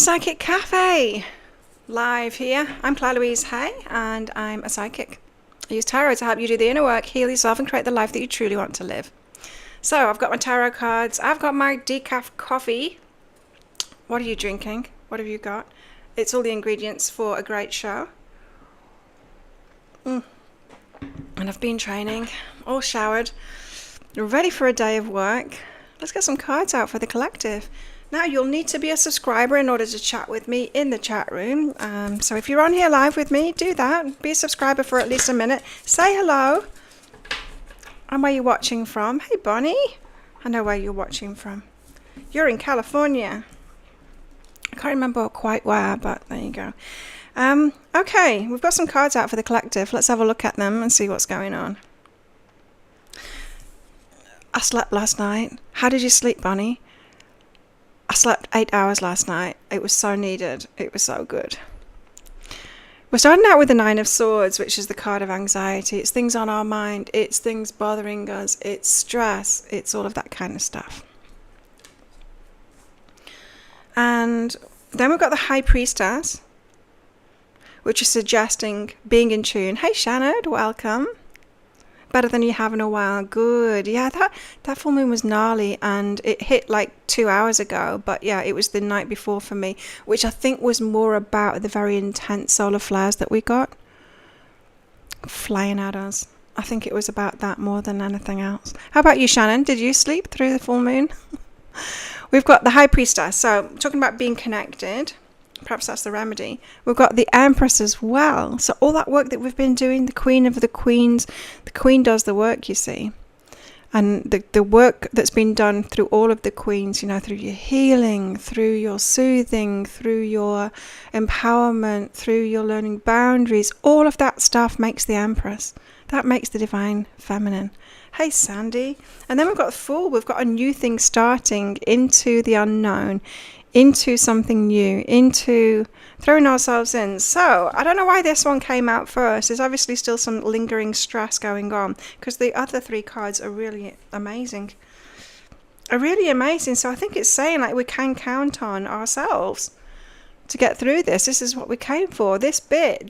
Psychic Cafe, live here. I'm Louise, and I'm a psychic. I use tarot to help you do the inner work, heal yourself, and create the life that you truly want to live. So I've got my tarot cards. I've got my decaf coffee. What are you drinking? What have you got? It's all the ingredients for a great show. And I've been training, all showered, ready for a day of work. Let's get some cards out for the collective. Now, you'll need to be a subscriber in order to chat with me in the chat room. So if you're on here live with me, do that. Be a subscriber for at least a minute. Say hello. And where you're watching from. Hey, Bonnie. I know where you're watching from. You're in California. I can't remember quite where, but there you go. Okay, we've got some cards out for the collective. Let's have a look at them and see what's going on. I slept last night. How did you sleep, Bonnie? I slept 8 hours last night. It was so needed. It was so good. We're starting out with the Nine of Swords, which is the card of anxiety. It's things on our mind. It's things bothering us. It's stress. It's all of that kind of stuff. And then we've got the High Priestess, which is suggesting being in tune. Hey, Shannon, welcome. Better than you have in a while. Good. Yeah, that full moon was gnarly, and it hit like 2 hours ago. But yeah, it was the night before for me, which I think was more about the very intense solar flares that we got flying at us. I think it was about that more than anything else. How about you, Shannon? Did you sleep through the full moon? We've got the High Priestess. So talking about being connected. Perhaps that's the remedy. We've got the Empress as well. So all that work that we've been doing, the Queen of the Queens, the Queen does the work, you see. And the work that's been done through all of the Queens, you know, through your healing, through your soothing, through your empowerment, through your learning boundaries, all of that stuff makes the Empress. That makes the Divine Feminine. Hey, Sandy. And then we've got the Fool. We've got a new thing starting into the unknown, into something new, into throwing ourselves in. So I don't know why this one came out first. There's obviously still some lingering stress going on, because the other three cards are really amazing. So I think it's saying like we can count on ourselves to get through this. This is what we came for. This bit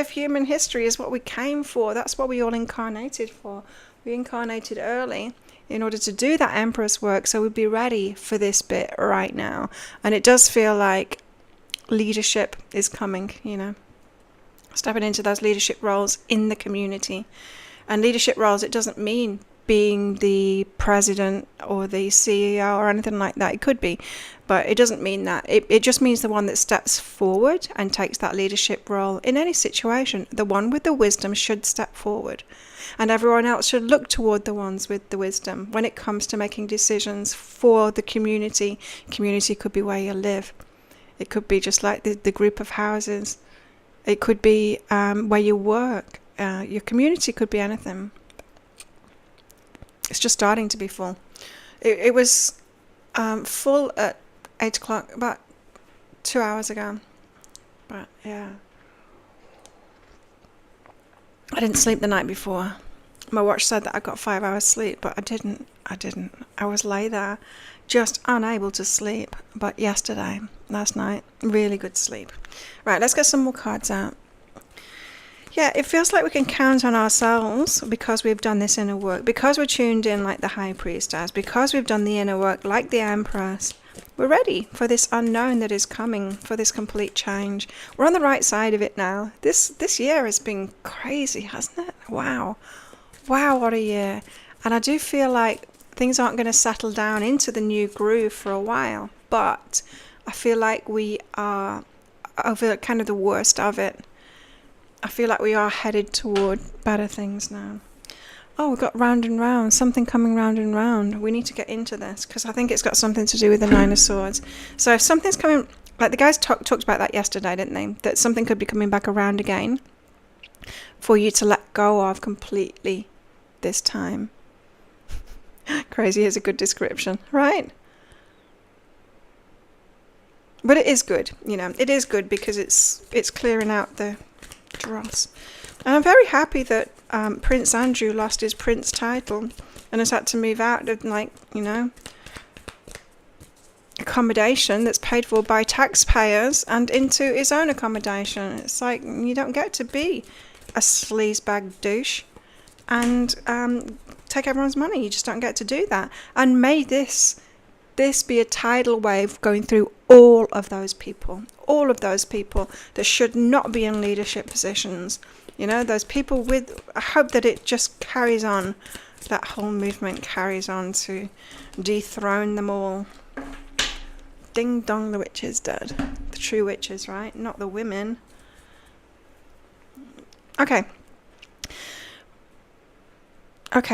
of human history is what we came for. That's what we all incarnated for. We incarnated early in order to do that Empress work, so we'd be ready for this bit right now. And it does feel like leadership is coming, you know, stepping into those leadership roles in the community. And leadership roles, it doesn't mean being the president or the CEO or anything like that. It could be, but it doesn't mean that. It just means the one that steps forward and takes that leadership role in any situation. The one with the wisdom should step forward, and everyone else should look toward the ones with the wisdom when it comes to making decisions for the community. Community could be where you live. It could be just like the group of houses. It could be where you work. Your community could be anything. It's just starting to be full. It was full at 8 o'clock, about 2 hours ago. But yeah. I didn't sleep the night before. My watch said that I got 5 hours sleep, but I didn't. I was lay there, just unable to sleep. But last night, really good sleep. Right, let's get some more cards out. Yeah, it feels like we can count on ourselves because we've done this inner work, because we're tuned in like the High Priestess, because we've done the inner work like the Empress. We're ready for this unknown that is coming, for this complete change. We're on the right side of it now. This year has been crazy, hasn't it? Wow, what a year. And I do feel like things aren't going to settle down into the new groove for a while, but I feel like we are over kind of the worst of it. I feel like we are headed toward better things now. Oh, we've got round and round, something coming round and round. We need to get into this because I think it's got something to do with the Nine of Swords. So if something's coming, like the guys talked about that yesterday, didn't they? That something could be coming back around again for you to let go of completely this time. Crazy is a good description, right? But it is good, you know. It is good because it's clearing out the dross. And I'm very happy that Prince Andrew lost his prince title and has had to move out of, like, you know, accommodation that's paid for by taxpayers and into his own accommodation. It's like, you don't get to be a sleazebag douche and take everyone's money. You just don't get to do that. And may this be a tidal wave going through all of those people that should not be in leadership positions. You know, those people I hope that it just carries on, that whole movement carries on to dethrone them all. Ding dong, the witch is dead. The true witches, right? Not the women. Okay,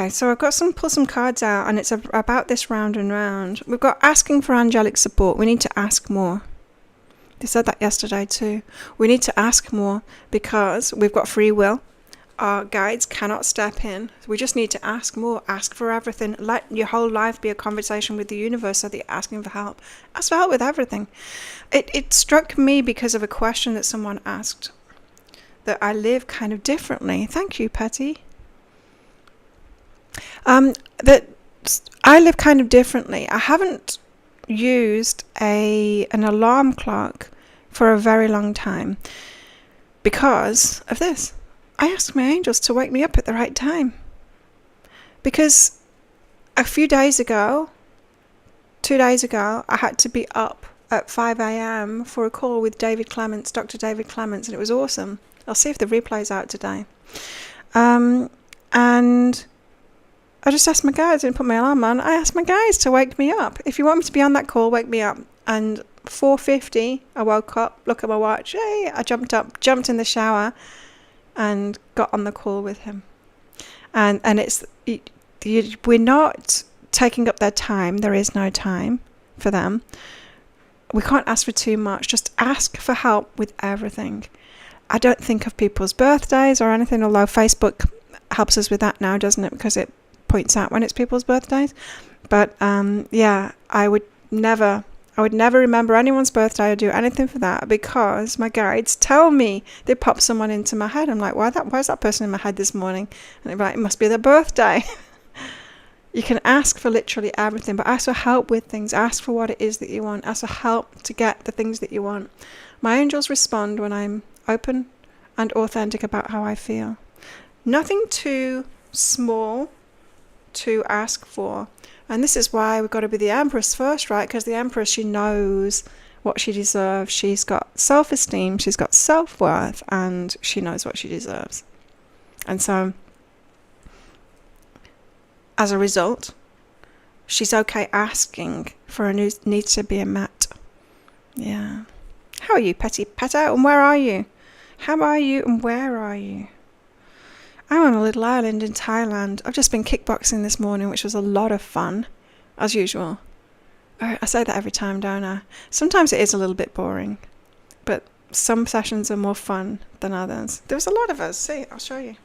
so I've got pull some cards out, and it's about this round and round. We've got asking for angelic support. We need to ask more. They said that yesterday too. We need to ask more because we've got free will. Our guides cannot step in. We just need to ask more. Ask for everything. Let your whole life be a conversation with the universe, so that you're asking for help. Ask for help with everything. It struck me because of a question that someone asked, that I live kind of differently. Thank you, Patty. That I live kind of differently. I haven't used an alarm clock for a very long time because of this. I ask my angels to wake me up at the right time, because a few days ago, 2 days ago, I had to be up at 5 a.m. for a call with David Clements, Dr. David Clements, and it was awesome. I'll see if the replay's out today. And I just asked my guys, I didn't put my alarm on, I asked my guys to wake me up. If you want me to be on that call, wake me up. And 4:50, I woke up, look at my watch, hey, I jumped up, jumped in the shower, and got on the call with him. And we're not taking up their time. There is no time for them. We can't ask for too much. Just ask for help with everything. I don't think of people's birthdays or anything, although Facebook helps us with that now, doesn't it? Because it points out when it's people's birthdays. But I would never remember anyone's birthday or do anything for that, because my guides tell me. They pop someone into my head. I'm like, why's that person in my head this morning? And they're like, it must be their birthday. You can ask for literally everything, but ask for help with things. Ask for what it is that you want. Ask for help to get the things that you want. My angels respond when I'm open and authentic about how I feel. Nothing too small to ask for. And this is why we've got to be the Empress first, right? Because the Empress, she knows what she deserves. She's got self-esteem, she's got self-worth, and she knows what she deserves. And so, as a result, she's okay asking for a need to be met. Yeah. How are you, Petty Peto? And where are you? How are you and where are you? I'm on a little island in Thailand. I've just been kickboxing this morning, which was a lot of fun, as usual. I say that every time, don't I? Sometimes it is a little bit boring, but some sessions are more fun than others. There was a lot of us. See, I'll show you.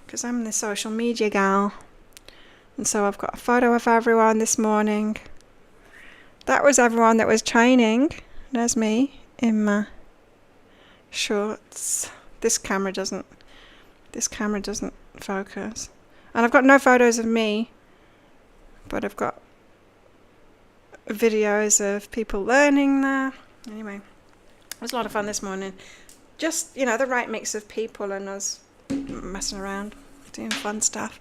Because I'm the social media gal. And so I've got a photo of everyone this morning. That was everyone that was training. There's me in my shorts. This camera doesn't focus. And I've got no photos of me, but I've got videos of people learning there. Anyway, it was a lot of fun this morning. Just, the right mix of people and us messing around, doing fun stuff.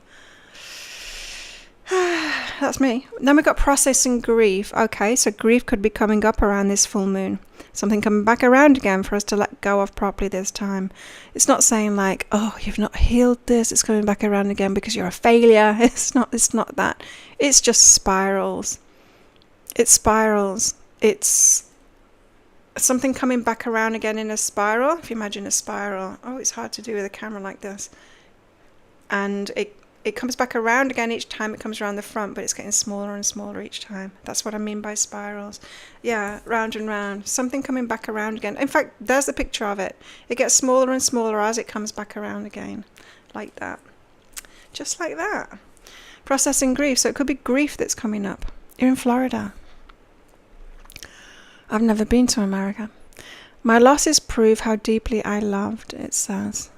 That's me. Then we've got processing grief. Okay, so grief could be coming up around this full moon. Something coming back around again for us to let go of properly this time. It's not saying like, oh, you've not healed this, it's coming back around again because you're a failure. It's not that. It's just spirals. It spirals. It's something coming back around again in a spiral. If you imagine a spiral. Oh, it's hard to do with a camera like this. And it comes back around again each time it comes around the front, but it's getting smaller and smaller each time. That's what I mean by spirals. Yeah, round and round. Something coming back around again. In fact, there's the picture of it. It gets smaller and smaller as it comes back around again. Like that. Just like that. Processing grief. So it could be grief that's coming up. You're in Florida. I've never been to America. My losses prove how deeply I loved, it says.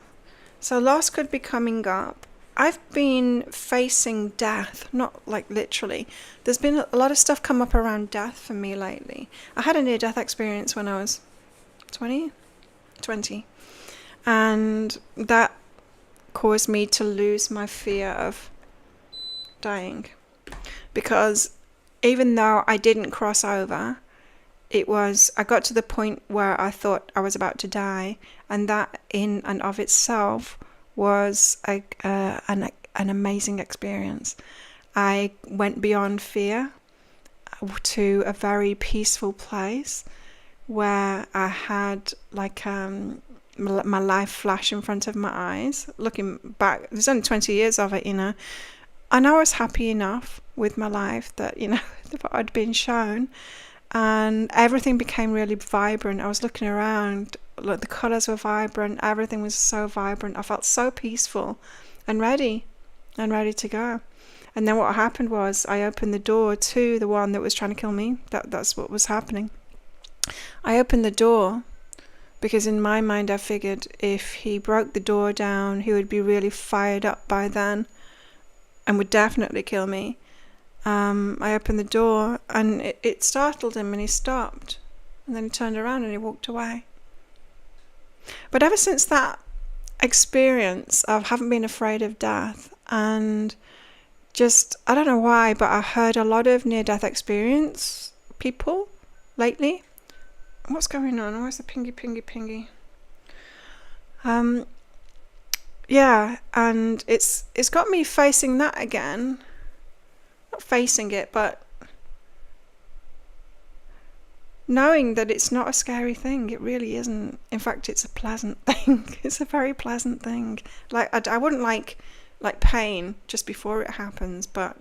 So loss could be coming up. I've been facing death, not like literally. There's been a lot of stuff come up around death for me lately. I had a near-death experience when I was 20, and that caused me to lose my fear of dying. Because even though I didn't cross over, I got to the point where I thought I was about to die, and that in and of itself was an amazing experience. I went beyond fear to a very peaceful place where I had like my life flash in front of my eyes. Looking back, there's only 20 years of it, and I was happy enough with my life that, that I'd been shown, and everything became really vibrant. I was looking around, the colours were vibrant, everything was so vibrant. I felt so peaceful and ready to go. And then what happened was I opened the door to the one that was trying to kill me. That's what was happening. I opened the door because in my mind I figured if he broke the door down, he would be really fired up by then and would definitely kill me. I opened the door and it startled him, and he stopped, and then he turned around and he walked away. But ever since that experience, I haven't been afraid of death, and just, I don't know why, but I heard a lot of near-death experience people lately. What's going on? Where's the pingy? Yeah, and it's got me facing that again. Not facing it, but knowing that it's not a scary thing. It really isn't. In fact, it's a pleasant thing. It's a very pleasant thing. Like I wouldn't like pain just before it happens, but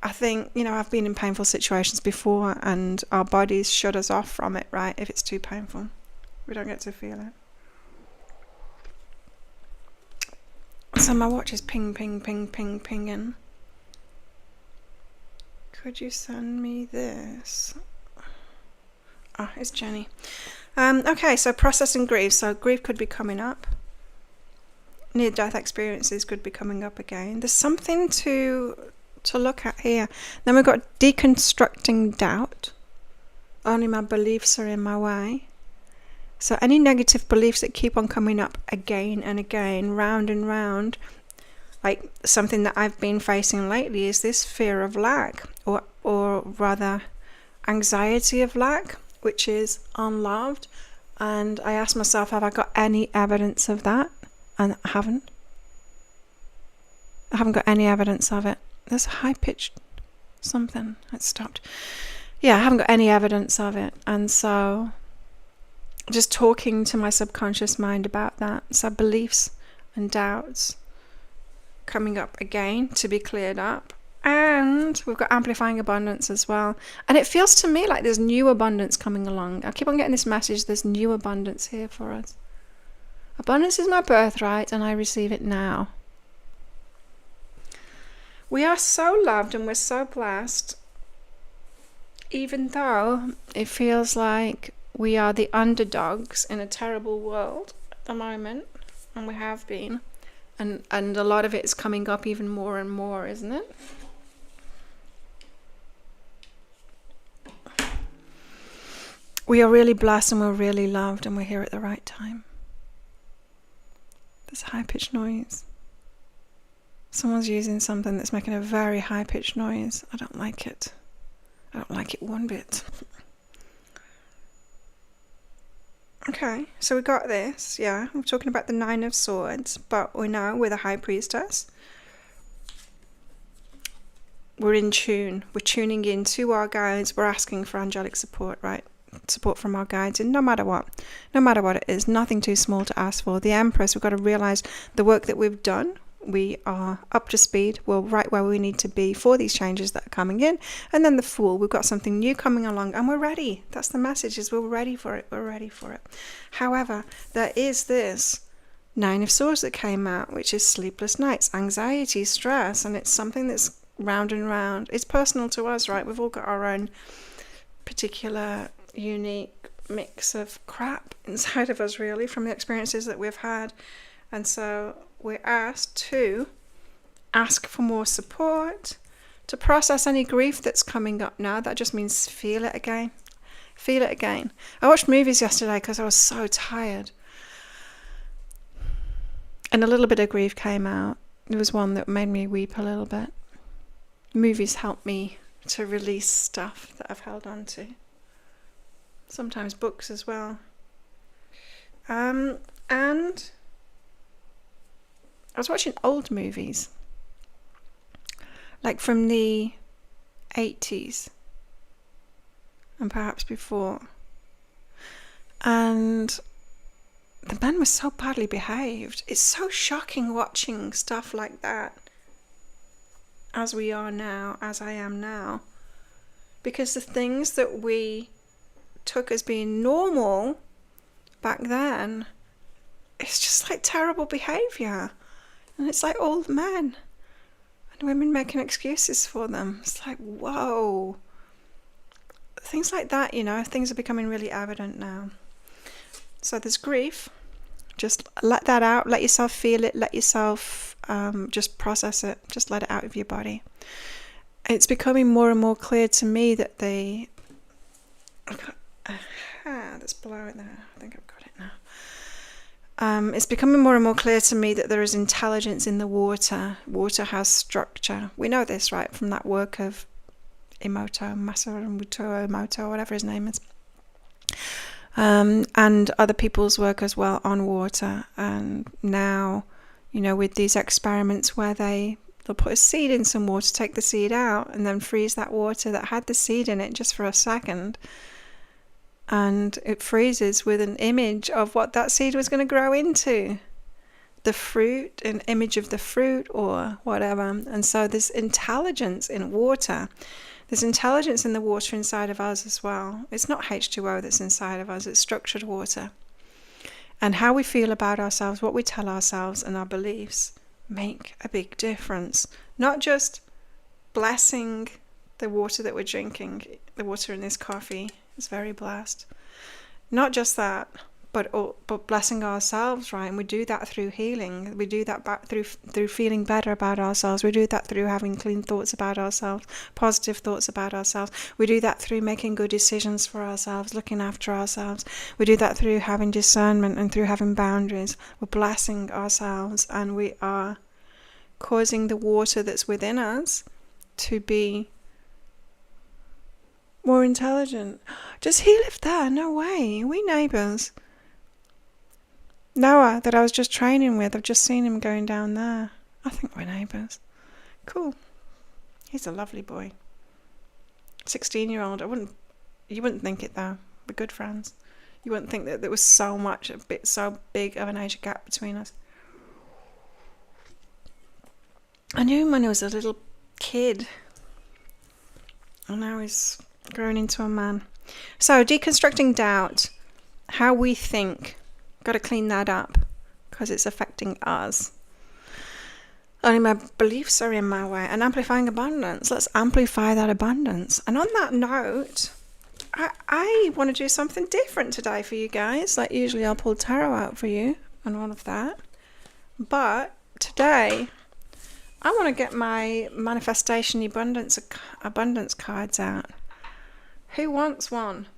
I think, I've been in painful situations before, and our bodies shut us off from it, right? If it's too painful, we don't get to feel it. So my watch is pinging. Could you send me this? Oh, it's Jenny. Okay, so processing grief. So grief could be coming up. Near-death experiences could be coming up again. There's something to look at here. Then we've got deconstructing doubt. Only my beliefs are in my way. So any negative beliefs that keep on coming up again and again, round and round, like something that I've been facing lately is this fear of lack, or rather anxiety of lack, which is unloved. And I asked myself, have I got any evidence of that? And I haven't. I haven't got any evidence of it. There's a high-pitched something. It stopped. Yeah, I haven't got any evidence of it. And so just talking to my subconscious mind about that. So beliefs and doubts coming up again to be cleared up. And we've got amplifying abundance as well. And it feels to me like there's new abundance coming along. I keep on getting this message, there's new abundance here for us. Abundance is my birthright, and I receive it now. We are so loved and we're so blessed, even though it feels like we are the underdogs in a terrible world at the moment, and we have been. And a lot of it is coming up even more and more, isn't it? We are really blessed and we're really loved, and we're here at the right time. There's a high-pitched noise. Someone's using something that's making a very high-pitched noise. I don't like it. I don't like it one bit. Okay, so we got this, yeah. We're talking about the 9 of Swords, but we know we're the High Priestess. We're in tune. We're tuning in to our guides. We're asking for angelic support, right? Support from our guides, and no matter what it is, nothing too small to ask for. The Empress, we've got to realize the work that we've done, we are up to speed, we're right where we need to be for these changes that are coming in. And then the Fool, we've got something new coming along, and we're ready. That's the message, is we're ready for it. However, there is this 9 of Swords that came out, which is sleepless nights, anxiety, stress, and it's something that's round and round. It's personal to us, right? We've all got our own particular unique mix of crap inside of us, really, from the experiences that we've had. And so we're asked to ask for more support, to process any grief that's coming up now. That just means feel it again. Feel it again. I watched movies yesterday because I was so tired. And a little bit of grief came out. There was one that made me weep a little bit. Movies help me to release stuff that I've held on to. Sometimes books as well. And I was watching old movies, like from the 80s and perhaps before. And the men were so badly behaved. It's so shocking watching stuff like that as we are now, as I am now. Because the things that we took as being normal back then, it's just like terrible behaviour. And it's like old men and women making excuses for them. It's like, whoa. Things like that, things are becoming really evident now. So there's grief. Just let that out. Let yourself feel it. Let yourself just process it. Just let it out of your body. It's becoming more and more clear to me that that's below it there. I think I've got it now. It's becoming more and more clear to me that there is intelligence in the water. Water has structure. We know this, right, from that work of Masaru Emoto, whatever his name is. And other people's work as well on water. And now, with these experiments where they'll put a seed in some water, take the seed out, and then freeze that water that had the seed in it just for a second. And it freezes with an image of what that seed was going to grow into. The fruit, an image of the fruit or whatever. And so there's intelligence in water. There's intelligence in the water inside of us as well. It's not H2O that's inside of us, it's structured water. And how we feel about ourselves, what we tell ourselves, and our beliefs make a big difference. Not just blessing the water that we're drinking, the water in this coffee is very blessed. Not just that, but blessing ourselves, right? And we do that through healing. We do that through feeling better about ourselves. We do that through having clean thoughts about ourselves, positive thoughts about ourselves. We do that through making good decisions for ourselves, looking after ourselves. We do that through having discernment and through having boundaries. We're blessing ourselves, and we are causing the water that's within us to be more intelligent. Does he live there? No way. Are we neighbours? Noah, that I was just training with, I've just seen him going down there. I think we're neighbours. Cool. He's a lovely boy. 16-year-old. You wouldn't think it though. We're good friends. You wouldn't think that there was so big of an age gap between us. I knew him when he was a little kid. And now he's grown into a man. So, deconstructing doubt. How we think. Got to clean that up because it's affecting us. Only my beliefs are in my way. And amplifying abundance. Let's amplify that abundance. And on that note, I want to do something different today for you guys. Like usually I'll pull tarot out for you and all of that. But today I want to get my manifestation abundance cards out. Who wants one?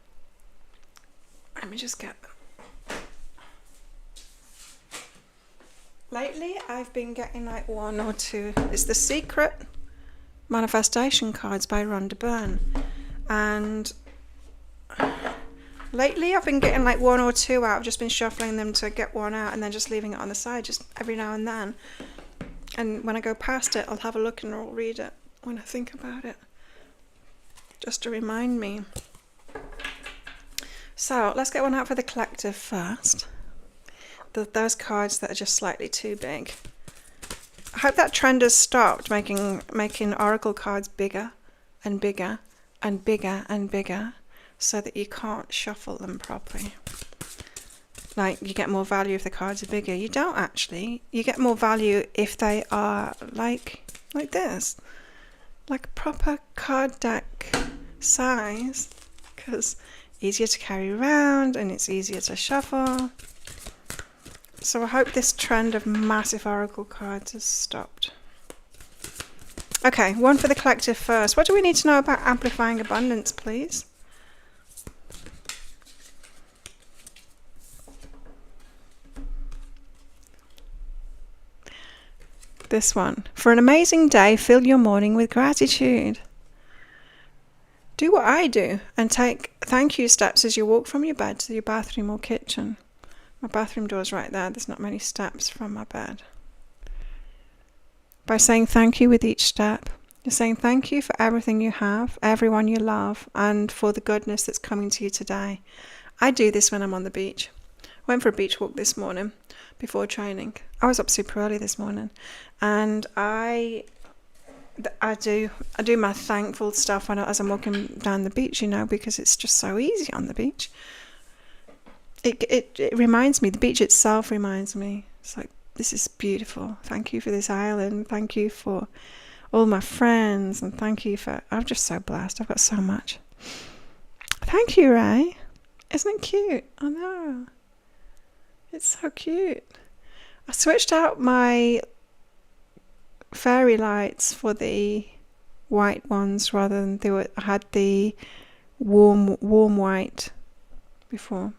Let me just get them. Lately, I've been getting like one or two. It's the Secret Manifestation cards by Rhonda Byrne. And lately, I've been getting like one or two out. I've just been shuffling them to get one out and then just leaving it on the side just every now and then. And when I go past it, I'll have a look and I'll read it when I think about it. Just to remind me. So, let's get one out for the collective first. Those cards that are just slightly too big. I hope that trend has stopped making oracle cards bigger and bigger and bigger and bigger so that you can't shuffle them properly. Like you get more value if the cards are bigger. You don't actually. You get more value if they are like this. Like a proper card deck size, because easier to carry around and it's easier to shuffle. So I hope this trend of massive oracle cards has stopped. Okay, one for the collective first. What do we need to know about amplifying abundance, please? This one. For an amazing day, fill your morning with gratitude. Do what I do and take thank you steps as you walk from your bed to your bathroom or kitchen. My bathroom door's right there. There's not many steps from my bed. By saying thank you with each step, you're saying thank you for everything you have, everyone you love, and for the goodness that's coming to you today. I do this when I'm on the beach. I went for a beach walk this morning before training. I was up super early this morning, and I do my thankful stuff as I'm walking down the beach, because it's just so easy on the beach. It reminds me, the beach itself reminds me, it's like, this is beautiful. Thank you for this island. Thank you for all my friends, and thank you for, I'm just so blessed. I've got so much. Thank you, Ray. Isn't it cute? I know. It's so cute. I switched out my fairy lights for the white ones rather than I had the warm white before,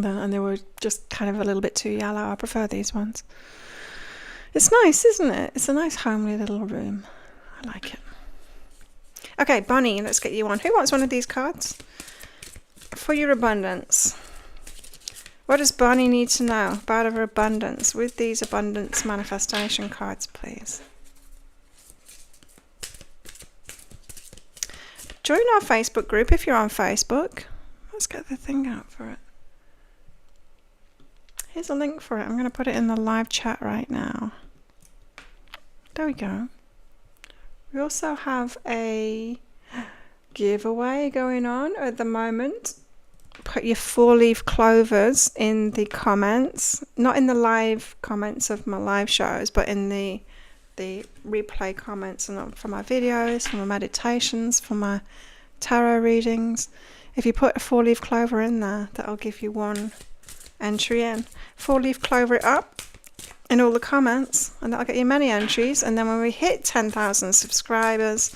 and they were just kind of a little bit too yellow. I prefer these ones. It's nice, isn't it? It's a nice homely little room. I like it. Okay, Bonnie, let's get you on. Who wants one of these cards for your abundance? What does Bonnie need to know about her abundance with these abundance manifestation cards, please? Join our Facebook group if you're on Facebook. Let's get the thing out for it. Here's a link for it. I'm going to put it in the live chat right now. There we go. We also have a giveaway going on at the moment. Put your 4-leaf clovers in the comments, not in the live comments of my live shows, but in the replay comments and for my videos, for my meditations, for my tarot readings. If you put a 4-leaf clover in there, that'll give you one entry in. 4-leaf clover it up in all the comments, and that'll get you many entries. And then when we hit 10,000 subscribers,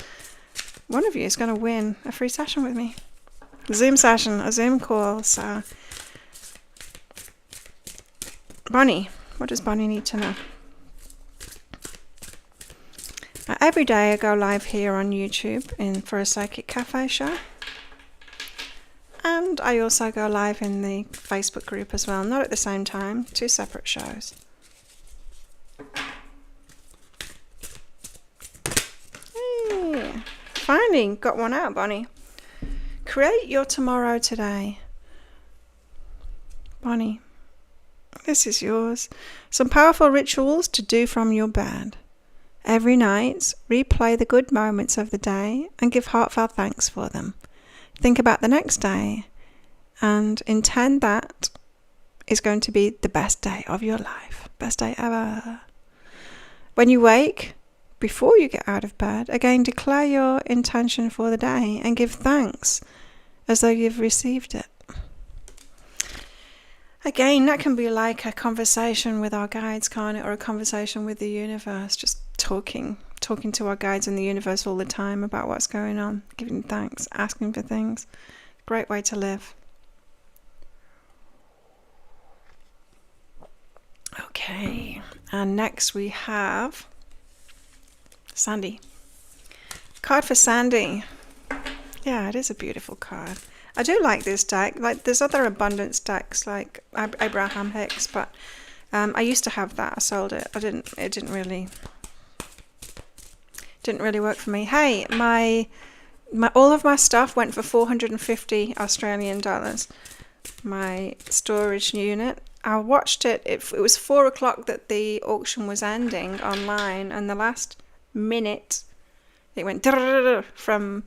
one of you is going to win a free session with me. Zoom session, a Zoom call. So, Bonnie, what does Bonnie need to know? Every day I go live here on YouTube for a Psychic Cafe show. And I also go live in the Facebook group as well. Not at the same time, 2 separate shows. Hey, finally got one out, Bonnie. Create your tomorrow today. Bonnie, this is yours. Some powerful rituals to do from your bed. Every night, replay the good moments of the day and give heartfelt thanks for them. Think about the next day and intend that is going to be the best day of your life. Best day ever. When you wake, before you get out of bed, again declare your intention for the day and give thanks as though you've received it. Again, that can be like a conversation with our guides, can't it? Or a conversation with the universe, just talking to our guides in the universe all the time about what's going on, giving thanks, asking for things. Great way to live. Okay, and next we have Sandy. Card for Sandy. Yeah, it is a beautiful card. I do like this deck. Like, there's other abundance decks like Abraham Hicks, but I used to have that. I sold it. It didn't really work for me. Hey, my all of my stuff went for 450 Australian dollars. My storage unit. I watched it. It was 4 o'clock that the auction was ending online, and the last minute it went from.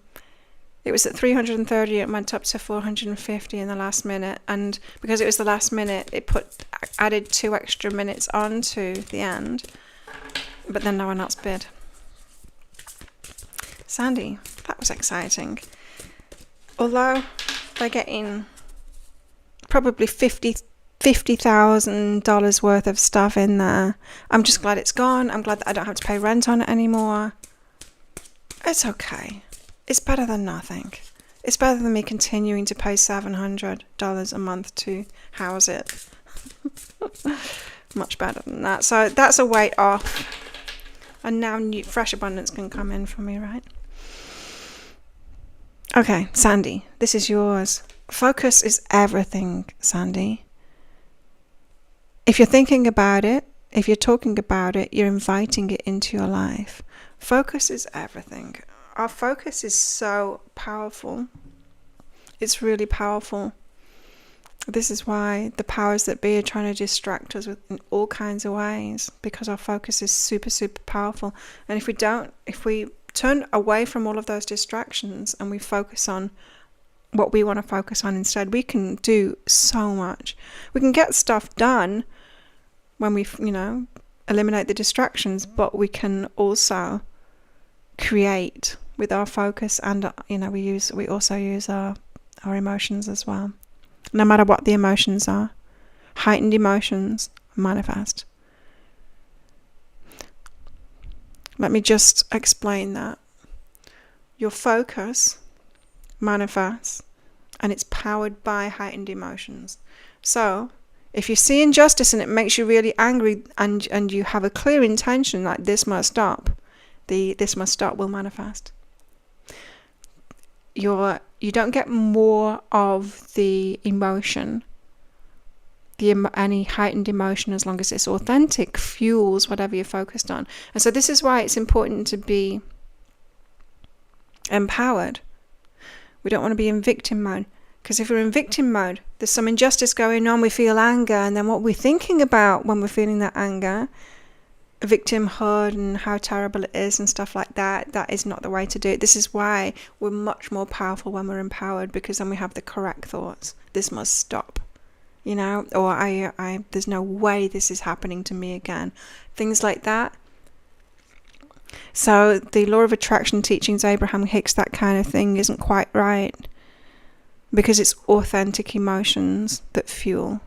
It was at 330, it went up to 450 in the last minute, and because it was the last minute, it added 2 extra minutes on to the end, but then no one else bid. Sandy, that was exciting. Although they're getting probably 50 $50,000 worth of stuff in there. I'm just glad it's gone. I'm glad that I don't have to pay rent on it anymore. It's okay. It's better than nothing. It's better than me continuing to pay $700 a month to house it. Much better than that. So that's a weight off. And now fresh abundance can come in for me, right? Okay, Sandy, this is yours. Focus is everything, Sandy. If you're thinking about it, if you're talking about it, you're inviting it into your life. Focus is everything. Our focus is so powerful. It's really powerful. This is why the powers that be are trying to distract us in all kinds of ways, because our focus is super, super powerful. And if we turn away from all of those distractions and we focus on what we want to focus on instead, we can do so much. We can get stuff done when we, eliminate the distractions, but we can also create with our focus, and we also use our emotions as well. No matter what the emotions are, heightened emotions manifest. Let me just explain that. Your focus manifests, and it's powered by heightened emotions. So if you see injustice and it makes you really angry, and you have a clear intention like this must stop, this must stop will manifest. You don't get more of the emotion, any heightened emotion, as long as it's authentic, fuels whatever you're focused on. And so this is why it's important to be empowered. We don't want to be in victim mode, because if we're in victim mode, there's some injustice going on, we feel anger, and then what we're thinking about when we're feeling that anger, victimhood and how terrible it is and stuff like that, that is not the way to do it. This is why we're much more powerful when we're empowered, because then we have the correct thoughts. This must stop, or I there's no way this is happening to me again. Things like that. So the law of attraction teachings, Abraham Hicks, that kind of thing isn't quite right, because it's authentic emotions that fuel.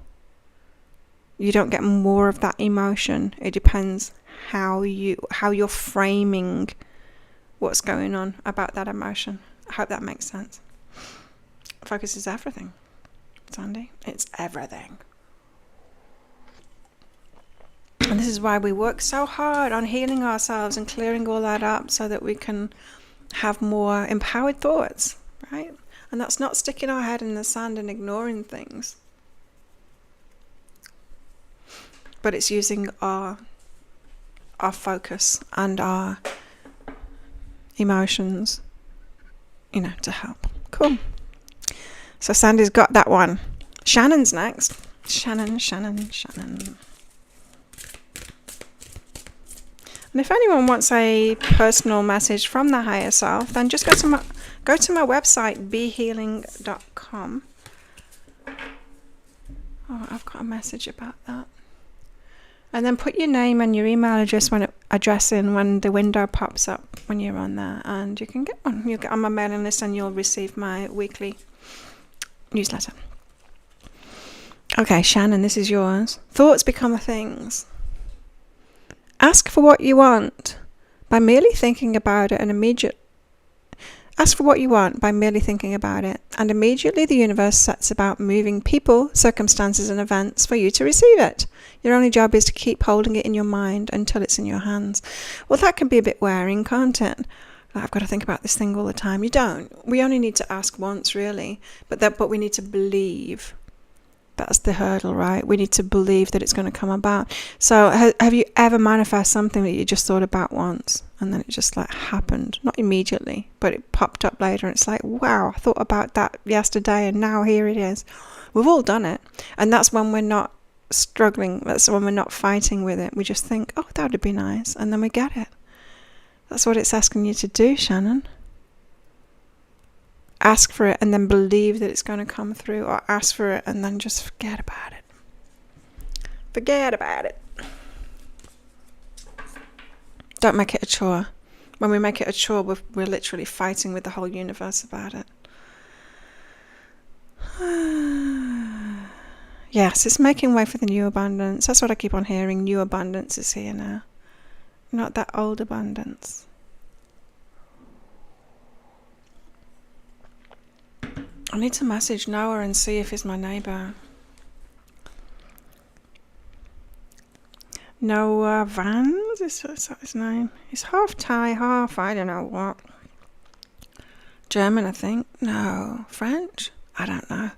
You don't get more of that emotion. It depends how you're framing what's going on about that emotion. I hope that makes sense. Focus is everything, Sandy. It's everything. And this is why we work so hard on healing ourselves and clearing all that up, so that we can have more empowered thoughts, right? And that's not sticking our head in the sand and ignoring things, but it's using our focus and our emotions, to help. Cool. So Sandy's got that one. Shannon's next. Shannon. And if anyone wants a personal message from the higher self, then just go to my website, behealing.com. Oh, I've got a message about that. And then put your name and your email address in when the window pops up when you're on there, and you can get one. You'll get on my mailing list and you'll receive my weekly newsletter. Okay, Shannon, this is yours. Thoughts become things. Ask for what you want by merely thinking about it, and ask for what you want by merely thinking about it, and immediately the universe sets about moving people, circumstances, and events for you to receive it. Your only job is to keep holding it in your mind until it's in your hands. Well, that can be a bit wearing, can't it? Like, I've got to think about this thing all the time. You don't. We only need to ask once, really, but we need to believe. That's the hurdle, right? We need to believe that it's going to come about. So have you ever manifest something that you just thought about once, and then it just happened? Not immediately, but it popped up later, and it's like, wow, I thought about that yesterday and now here it is. We've all done it. And that's when we're not struggling. That's when we're not fighting with it. We just think, oh, that would be nice, and then we get it. That's what it's asking you to do, Shannon. Ask for it and then believe that it's going to come through, or ask for it and then just forget about it. Forget about it. Don't make it a chore. When we make it a chore, we're literally fighting with the whole universe about it. Yes, it's making way for the new abundance. That's what I keep on hearing. New abundance is here now. Not that old abundance. I need to message Noah and see if he's my neighbour. Noah Vans, is that his name? He's half Thai, half I don't know what. German, I think. No, French? I don't know.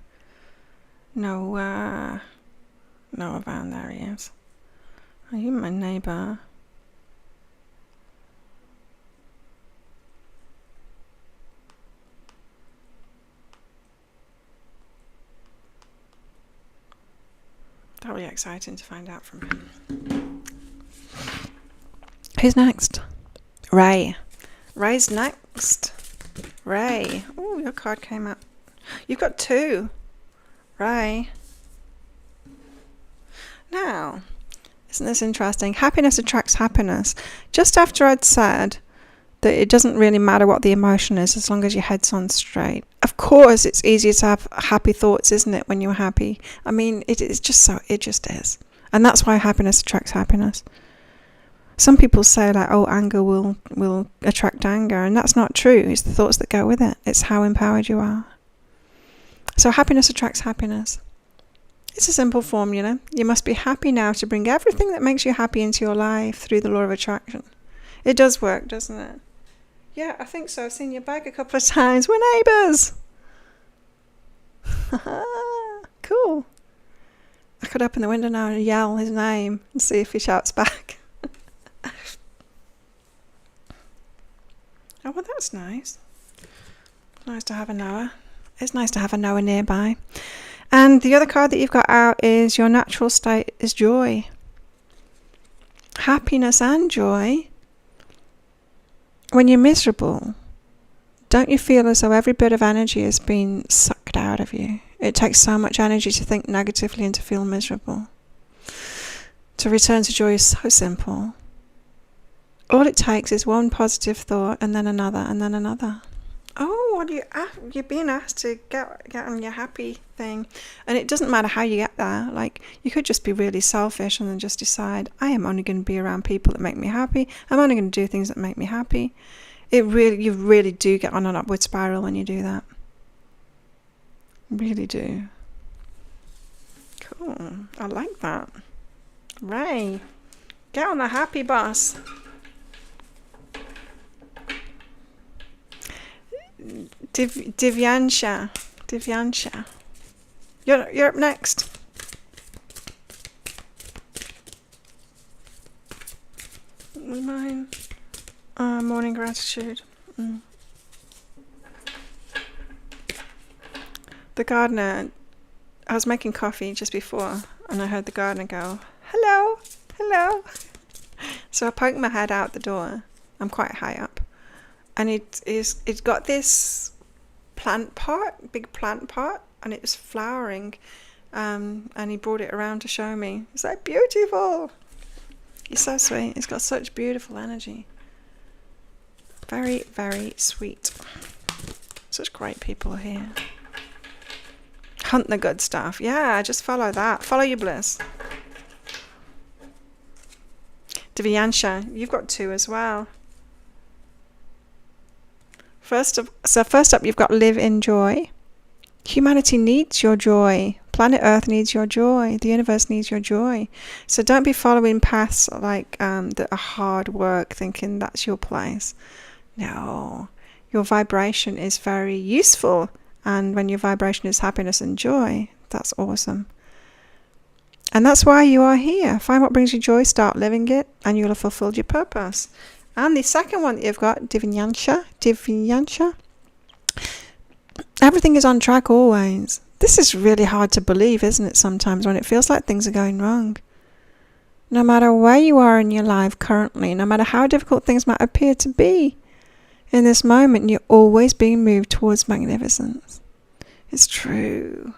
Noah Van, there he is. Are you my neighbour? That'll be exciting to find out from him. Who's next? Ray. Ray's next. Ray. Oh, your card came up. You've got 2. Ray. Now, isn't this interesting? Happiness attracts happiness. Just after I'd said that it doesn't really matter what the emotion is as long as your head's on straight. Of course, it's easier to have happy thoughts, isn't it, when you're happy? I mean, it just is. And that's why happiness attracts happiness. Some people say like, oh, anger will attract anger, and that's not true. It's the thoughts that go with it. It's how empowered you are. So happiness attracts happiness. It's a simple formula. You must be happy now to bring everything that makes you happy into your life through the law of attraction. It does work, doesn't it? Yeah, I think so. I've seen your bag a couple of times. We're neighbours. Cool. I could open the window now and yell his name and see if he shouts back. Oh, well, that's nice. Nice to have a Noah. It's nice to have a Noah nearby. And the other card that you've got out is your natural state is joy. Happiness and joy. When you're miserable, don't you feel as though every bit of energy has been sucked out of you? It takes so much energy to think negatively and to feel miserable. To return to joy is so simple. All it takes is one positive thought and then another and then another. Oh, you're being asked to get on your happy thing. And it doesn't matter how you get there. Like, you could just be really selfish and then just decide, I am only going to be around people that make me happy. I'm only going to do things that make me happy. You really do get on an upward spiral when you do that. Really do. Cool. I like that. Ray, get on the happy bus. Divyansha. You're up next. Mine. Morning gratitude. The gardener. I was making coffee just before, and I heard the gardener go, "Hello, hello." So I poked my head out the door. I'm quite high up. And it's got this big plant pot, and it was flowering. And he brought it around to show me. It's like, beautiful. He's so sweet. He's got such beautiful energy. Very, very sweet. Such great people here. Hunt the good stuff. Yeah, just follow that. Follow your bliss. Divyansha, you've got 2 as well. First up, you've got live in joy. Humanity needs your joy. Planet Earth needs your joy. The universe needs your joy. So don't be following paths like that are hard work, thinking that's your place. No, your vibration is very useful. And when your vibration is happiness and joy, that's awesome. And that's why you are here. Find what brings you joy, start living it, and you'll have fulfilled your purpose. And the second one that you've got, Divyansha. Everything is on track always. This is really hard to believe, isn't it, sometimes, when it feels like things are going wrong. No matter where you are in your life currently, no matter how difficult things might appear to be, in this moment, you're always being moved towards magnificence. It's true.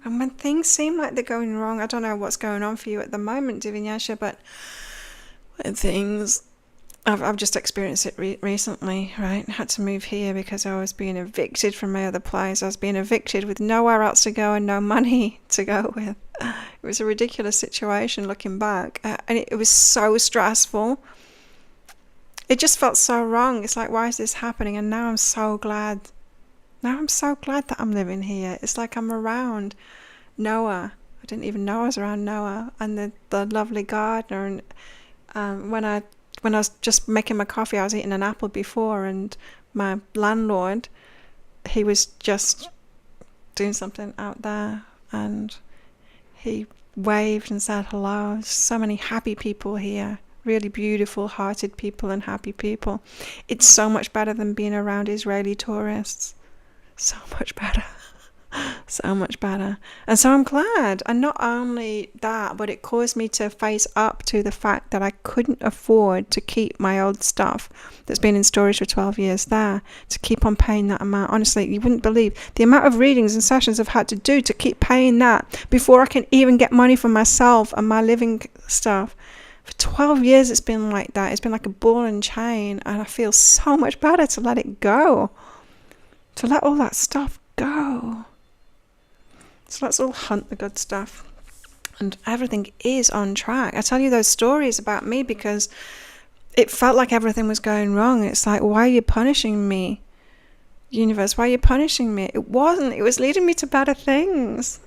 And when things seem like they're going wrong, I don't know what's going on for you at the moment, Divyansha, but when things... I've just experienced it recently, right? I had to move here because I was being evicted from my other place. I was being evicted with nowhere else to go and no money to go with. was a ridiculous situation looking back. And it was so stressful. It just felt so wrong. It's like, why is this happening? And now I'm so glad. Now I'm so glad that I'm living here. It's like I'm around Noah. I didn't even know I was around Noah. And the lovely gardener. And when I was just making my coffee, I was eating an apple before. And my landlord, he was just doing something out there. And he waved and said hello. So many happy people here. Really beautiful hearted people and happy people. It's so much better than being around Israeli tourists. So much better. So much better. And so I'm glad. And not only that, but it caused me to face up to the fact that I couldn't afford to keep my old stuff that's been in storage for 12 years there, to keep on paying that amount. Honestly, you wouldn't believe the amount of readings and sessions I've had to do to keep paying that before I can even get money for myself and my living stuff. For 12 years it's been like that. It's been like a ball and chain, and I feel so much better to let it go. To let all that stuff go. So let's all hunt the good stuff. And everything is on track. I tell you those stories about me because it felt like everything was going wrong. It's like, why are you punishing me, universe? Why are you punishing me? It wasn't. It was leading me to better things.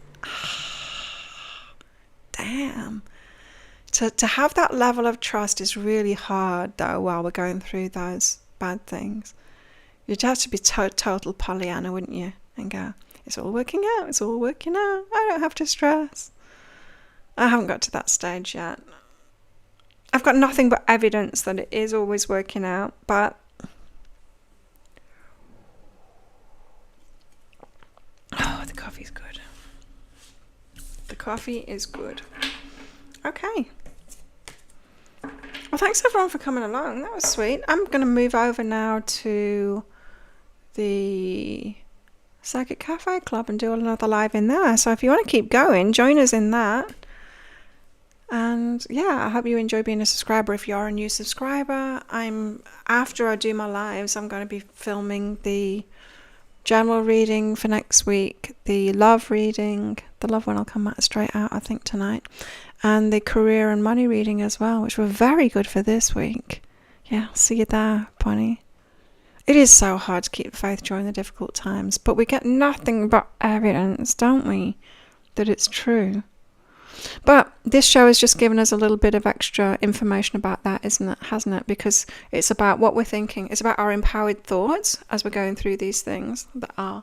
Damn. To have that level of trust is really hard, though, while we're going through those bad things. You'd have to be total Pollyanna, wouldn't you? And go, it's all working out, it's all working out. I don't have to stress. I haven't got to that stage yet. I've got nothing but evidence that it is always working out, but oh, the coffee's good. The coffee is good. Okay. Well, thanks everyone for coming along. That was sweet. I'm going to move over now to the Psychic Cafe Club and do another live in there. So if you want to keep going, join us in that. And yeah, I hope you enjoy being a subscriber. If you're a new subscriber, after I do my lives, I'm going to be filming the general reading for next week, the love reading. The love one will come out straight out, I think, tonight. And the career and money reading as well, which were very good for this week. Yeah, I'll see you there, Bonnie. It is so hard to keep faith during the difficult times, but we get nothing but evidence, don't we, that it's true. But this show has just given us a little bit of extra information about that, isn't it? Hasn't it? Because it's about what we're thinking. It's about our empowered thoughts as we're going through these things that are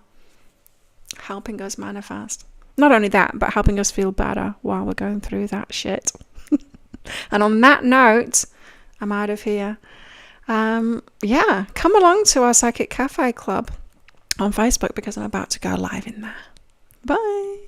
helping us manifest. Not only that, but helping us feel better while we're going through that shit. And on that note, I'm out of here. Yeah, come along to our Psychic Cafe Club on Facebook because I'm about to go live in there. Bye.